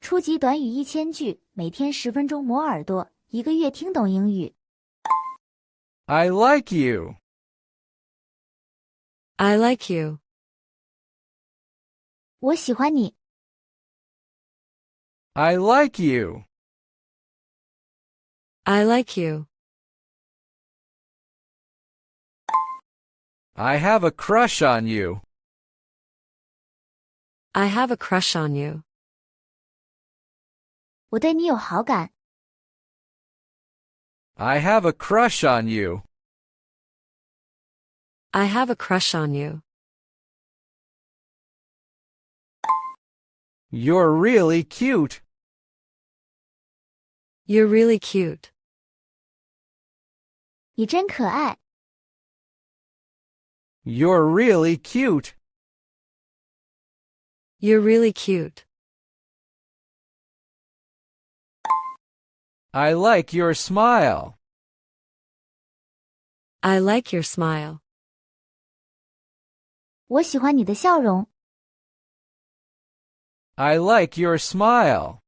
初级短语1000句，每天10分钟磨耳朵，一个月听懂英语。I like you. I like you. 我喜欢你。I like you. I like you. I have a crush on you. I have a crush on you. 我对你有好感。I have a crush on you. I have a crush on you. You're really cute. You're really cute. 你真可爱。You're really cute. You're really cute. I like your smile. I like your smile. 我喜欢你的笑容。I like your smile.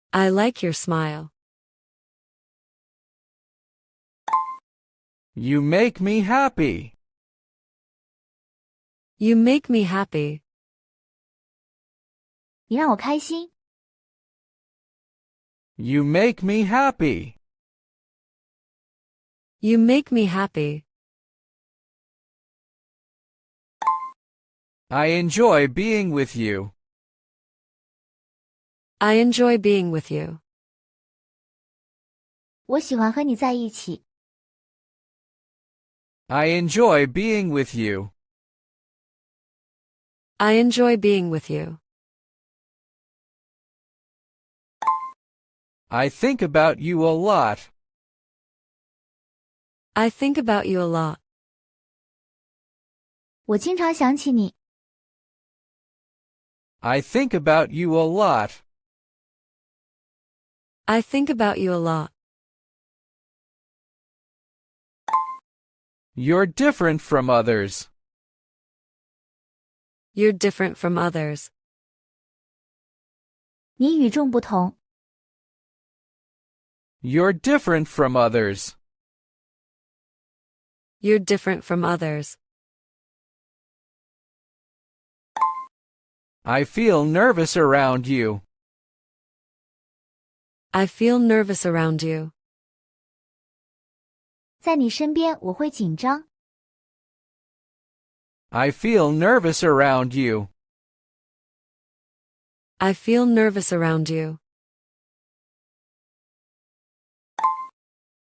I like your smile. You make me happy. You make me happy. 你让我开心。You make me happy. You make me happy. I enjoy being with you. I enjoy being with you. 我喜欢和你在一起。I enjoy being with you. I enjoy being with you. I think about you a lot. I think about you a lot. 我经常想起你。I think about you a lot. I think about you a lot. You're different from others. You're different from others. 你与众不同。You're different from others. You're different from others. I feel nervous around you. I feel nervous around you. 在你身边我会紧张。I feel nervous around you. I feel nervous around you.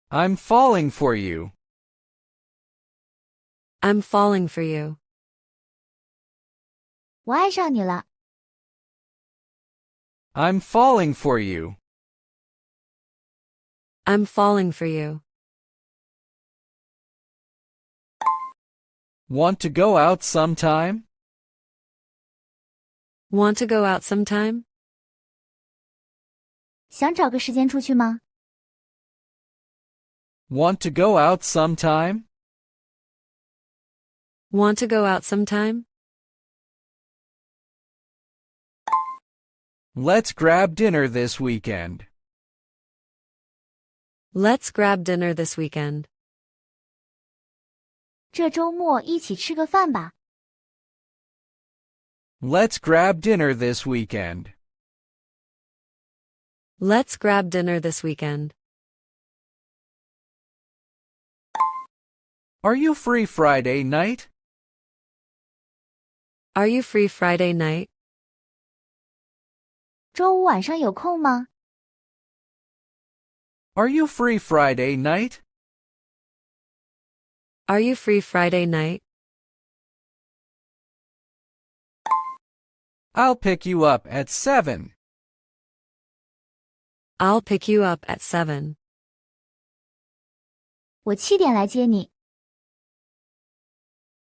I'm falling for you. I'm falling for you. 我爱上你了。I'm falling for you. I'm falling for you. Want to go out sometime? Want to go out sometime? 想找个时间出去吗？ Want to go out sometime? Want to go out sometime? Let's grab dinner this weekend. Let's grab dinner this weekend. 这周末一起吃个饭吧。Let's grab dinner this weekend. Let's grab dinner this weekend. Are you free Friday night? Are you free Friday night? 周五晚上有空吗？ Are you free Friday night? Are you free Friday night? I'll pick you up at 7. I'll pick you up at 7. 我7点来接你。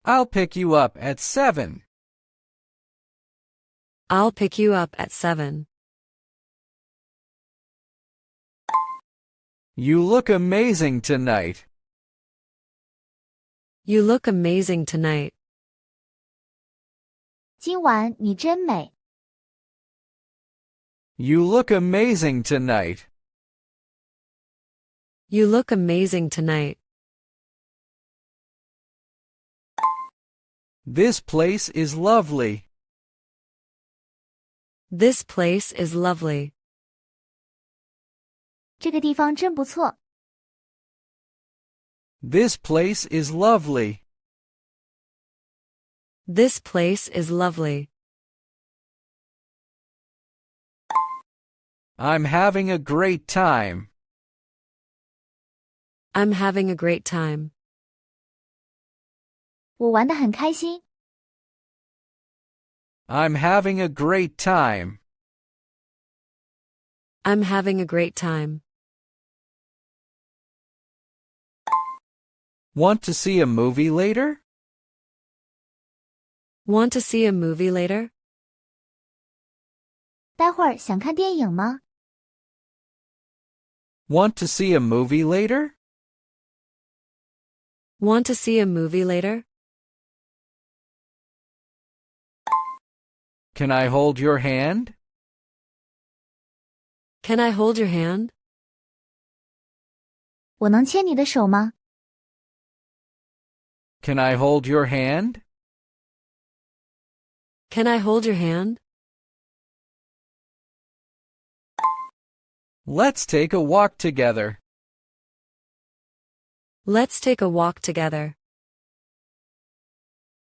I'll pick you up at 7. I'll pick you up at 7. You look amazing tonight. You look amazing tonight. 今晚你真美。You look amazing tonight. You look amazing tonight. This place is lovely. This place is lovely. 这个地方真不错。This place is lovely. This place is lovely. I'm having a great time. I'm having a great time. 我玩得很开心。I'm having a great time. I'm having a great time. Want to see a movie later? Want to see a movie later? 待会儿想看电影吗？ Want to see a movie later? Want to see a movie later? Can I hold your hand? Can I hold your hand? 我能牵你的手吗？ Can I hold your hand? Can I hold your hand? Let's take a walk together. Let's take a walk together.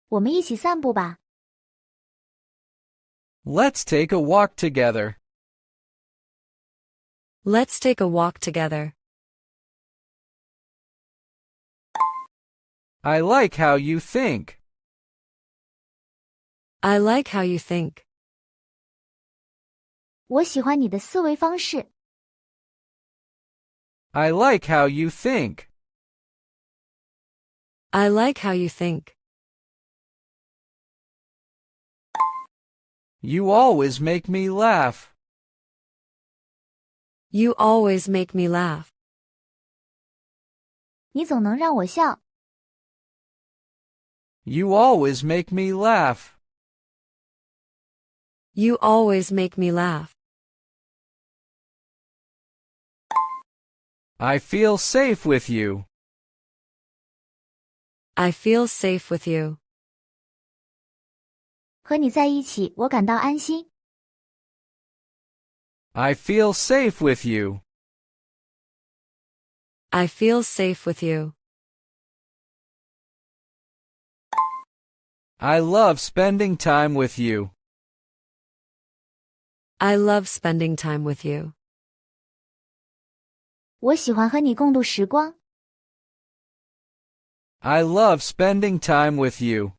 我们一起散步吧。 Let's take a walk together. Let's take a walk together. I like how you think. I like how you think. 我喜欢你的思维方式。 I like how you think. I like how you think. You always make me laugh. You always make me laugh. 你总能让我笑。 You always make me laugh. You always make me laugh. I feel safe with you. I feel safe with you. 和你在一起，我感到安心。 I feel safe with you. I feel safe with you. I love spending time with you. I love spending time with you. 我喜欢和你共度时光。 I love spending time with you.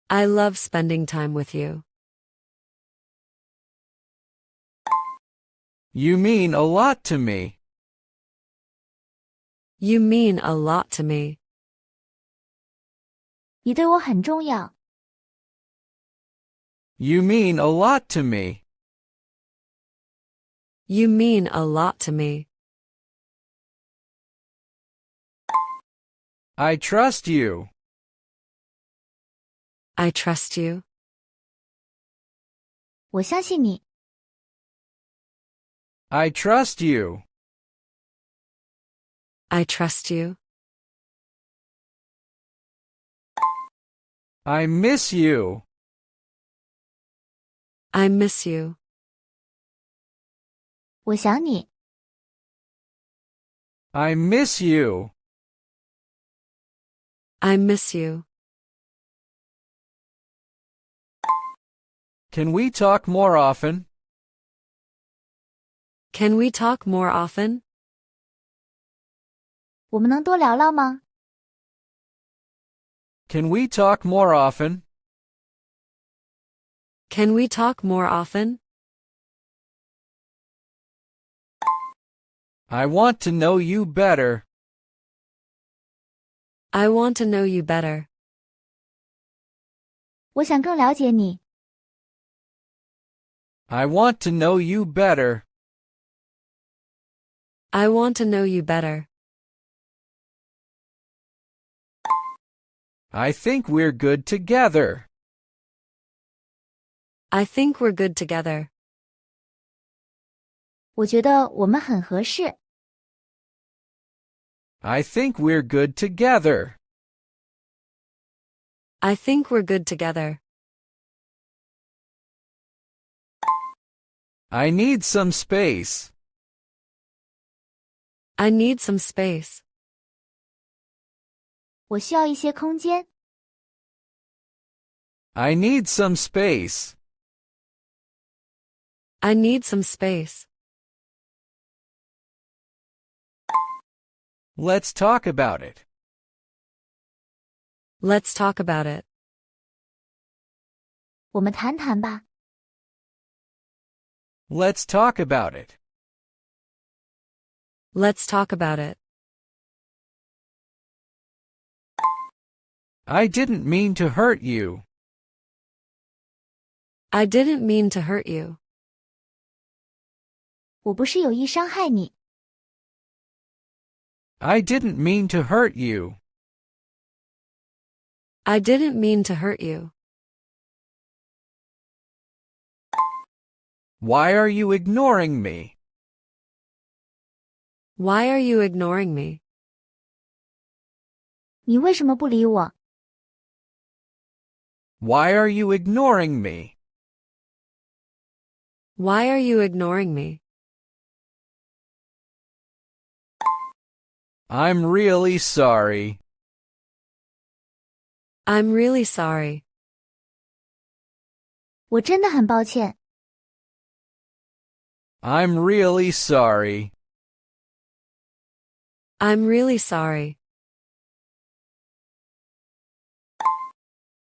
I love spending time with you. You mean a lot to me. You mean a lot to me. 你对我很重要。 You mean a lot to me. You mean a lot to me. I trust you. I trust you. 我相信你。 I trust you. I trust you. I miss you. I miss you. 我想你。 I miss you. I miss you. Can we talk more often? Can we talk more often? 我们能多聊聊吗？ Can we talk more often? Can we talk more often? I want to know you better. I want to know you better. 我想更了解你。 I want to know you better. I want to know you better. I think we're good together. I think we're good together. 我觉得我们很合适。I think we're good together. I think we're good together. I need some space. I need some space. 我需要一些空间。I need some space. I need some space. Let's talk about it. Let's talk about it. 我们谈谈吧。Let's talk about it. Let's talk about it. I didn't mean to hurt you. I didn't mean to hurt you. 我不是有意伤害你。I didn't mean to hurt you. I didn't mean to hurt you. Why are you ignoring me? Why are you ignoring me? 你为什么不理我？ Why are you ignoring me? Why are you ignoring me? I'm really sorry. I'm really sorry. 我真的很抱歉。I'm really sorry. I'm really sorry.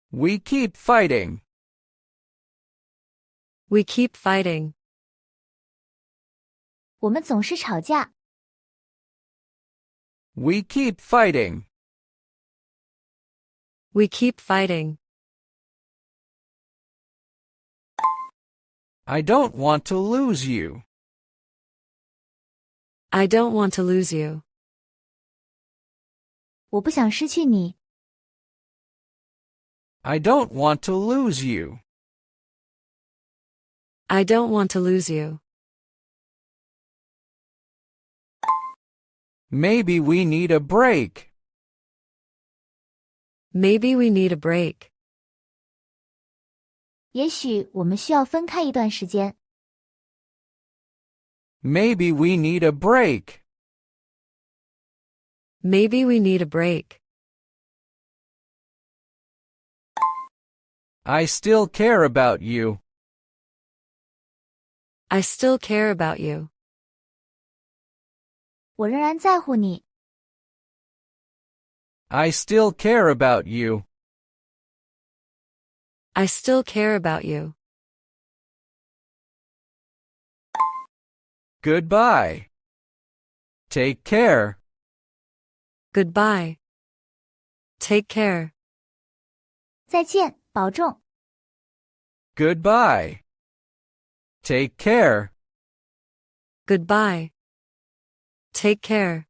We keep fighting. We keep fighting. 我们总是吵架。We keep fighting. We keep fighting. I don't want to lose you. I don't want to lose you. 我不想失去你。I don't want to lose you. I don't want to lose you. Maybe we need a break. Maybe we need a break. 也许我们需要分开一段时间。Maybe we need a break. Maybe we need a break. I still care about you. I still care about you. 我仍然在乎你。I still care about you. I still care about you. Goodbye. Take care. Goodbye. Take care. 再见，保重。 Goodbye. Take care. Goodbye. Take care.